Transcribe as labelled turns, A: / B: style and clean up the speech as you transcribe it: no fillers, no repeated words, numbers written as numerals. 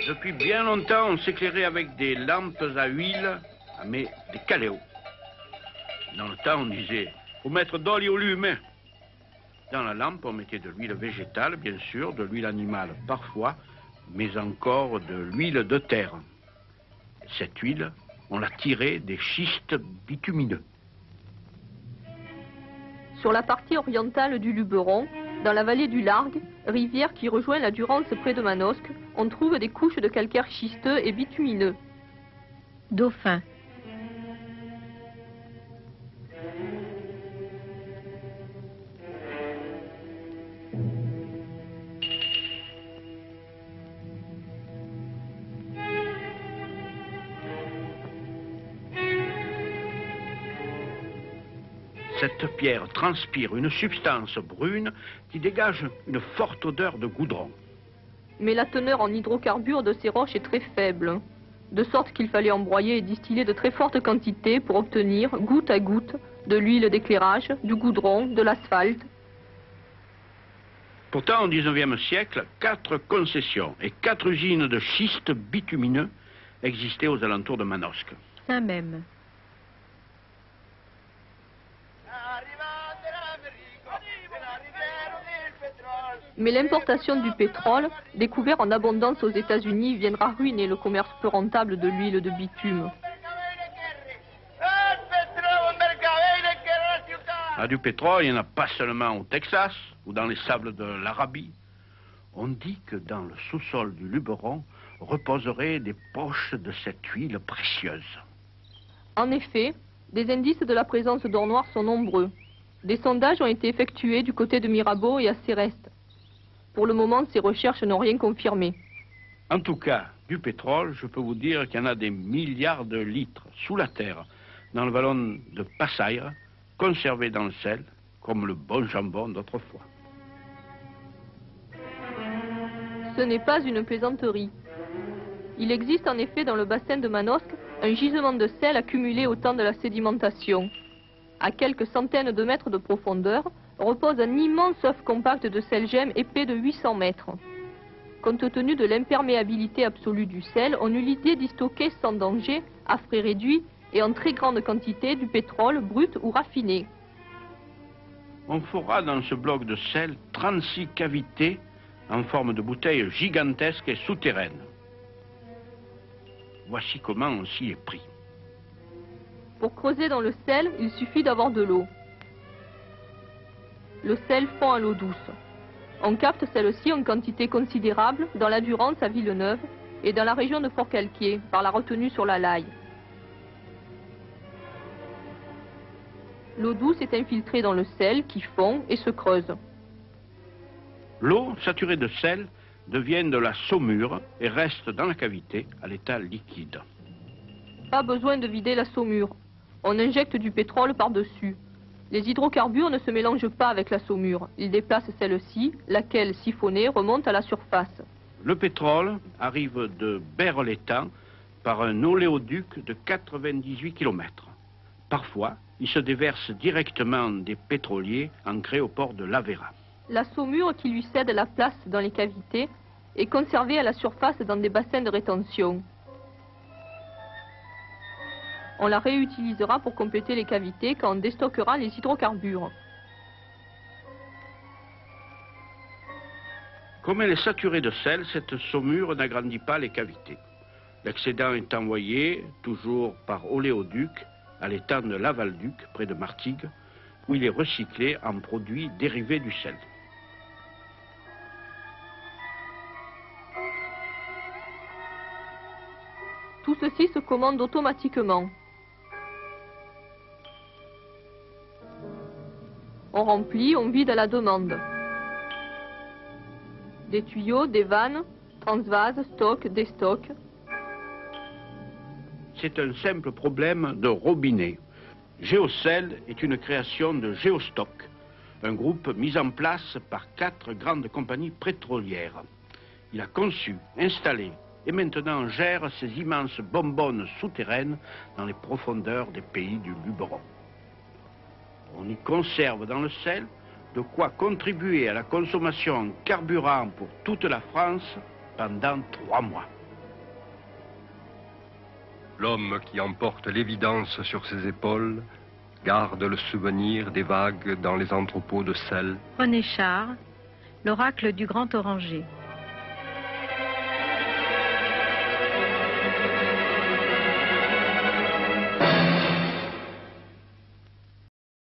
A: Depuis bien longtemps, on s'éclairait avec des lampes à huile, mais des caléos. Dans le temps, on disait, faut mettre d'olio au lume. Dans la lampe, on mettait de l'huile végétale, bien sûr, de l'huile animale parfois, mais encore de l'huile de terre. Cette huile, on la tirait des schistes bitumineux.
B: Sur la partie orientale du Luberon, dans la vallée du Largue, rivière qui rejoint la Durance près de Manosque, on trouve des couches de calcaire schisteux et bitumineux.
C: Dauphin.
A: Cette pierre transpire une substance brune qui dégage une forte odeur de goudron.
B: Mais la teneur en hydrocarbures de ces roches est très faible, de sorte qu'il fallait embroyer et distiller de très fortes quantités pour obtenir, goutte à goutte, de l'huile d'éclairage, du goudron, de l'asphalte.
A: Pourtant, au XIXe siècle, 4 concessions et 4 usines de schiste bitumineux existaient aux alentours de Manosque.
C: Saint-Même.
B: Mais l'importation du pétrole, découvert en abondance aux États-Unis, viendra ruiner le commerce peu rentable de l'huile de bitume.
A: Ah, du pétrole, il n'y en a pas seulement au Texas ou dans les sables de l'Arabie. On dit que dans le sous-sol du Luberon reposeraient des poches de cette huile précieuse.
B: En effet, des indices de la présence d'or noir sont nombreux. Des sondages ont été effectués du côté de Mirabeau et à Céreste. Pour le moment, ces recherches n'ont rien confirmé.
A: En tout cas, du pétrole, je peux vous dire qu'il y en a des milliards de litres sous la terre, dans le vallon de Passaire, conservé dans le sel, comme le bon jambon d'autrefois.
B: Ce n'est pas une plaisanterie. Il existe en effet dans le bassin de Manosque un gisement de sel accumulé au temps de la sédimentation. À quelques centaines de mètres de profondeur, repose un immense œuf compact de sel-gemme épais de 800 mètres. Compte tenu de l'imperméabilité absolue du sel, on eut l'idée d'y stocker sans danger, à frais réduits et en très grande quantité, du pétrole brut ou raffiné.
A: On fera dans ce bloc de sel 36 cavités en forme de bouteilles gigantesques et souterraines. Voici comment on s'y est pris.
B: Pour creuser dans le sel, il suffit d'avoir de l'eau. Le sel fond à l'eau douce. On capte celle-ci en quantité considérable dans la Durance à Villeneuve et dans la région de Fort-Calquier par la retenue sur la Laye. L'eau douce est infiltrée dans le sel qui fond et se creuse.
A: L'eau, saturée de sel, devient de la saumure et reste dans la cavité à l'état liquide.
B: Pas besoin de vider la saumure. On injecte du pétrole par-dessus. Les hydrocarbures ne se mélangent pas avec la saumure. Ils déplacent celle-ci, laquelle, siphonnée, remonte à la surface.
A: Le pétrole arrive de Berre-l'Étang par un oléoduc de 98 km. Parfois, il se déverse directement des pétroliers ancrés au port de l'Aveyras.
B: La saumure qui lui cède la place dans les cavités est conservée à la surface dans des bassins de rétention. On la réutilisera pour compléter les cavités quand on déstockera les hydrocarbures.
A: Comme elle est saturée de sel, cette saumure n'agrandit pas les cavités. L'excédent est envoyé, toujours par oléoduc, à l'étang de Lavalduc, près de Martigues, où il est recyclé en produits dérivés du sel.
B: Tout ceci se commande automatiquement. On remplit, on vide à la demande. Des tuyaux, des vannes, transvases, stock, déstock.
A: C'est un simple problème de robinet. Géocel est une création de Géostock, un groupe mis en place par 4 grandes compagnies pétrolières. Il a conçu, installé et maintenant gère ces immenses bonbonnes souterraines dans les profondeurs des pays du Luberon. On y conserve dans le sel de quoi contribuer à la consommation en carburant pour toute la France pendant 3 mois.
D: L'homme qui emporte l'évidence sur ses épaules garde le souvenir des vagues dans les entrepôts de sel.
C: René Char, l'oracle du Grand Oranger.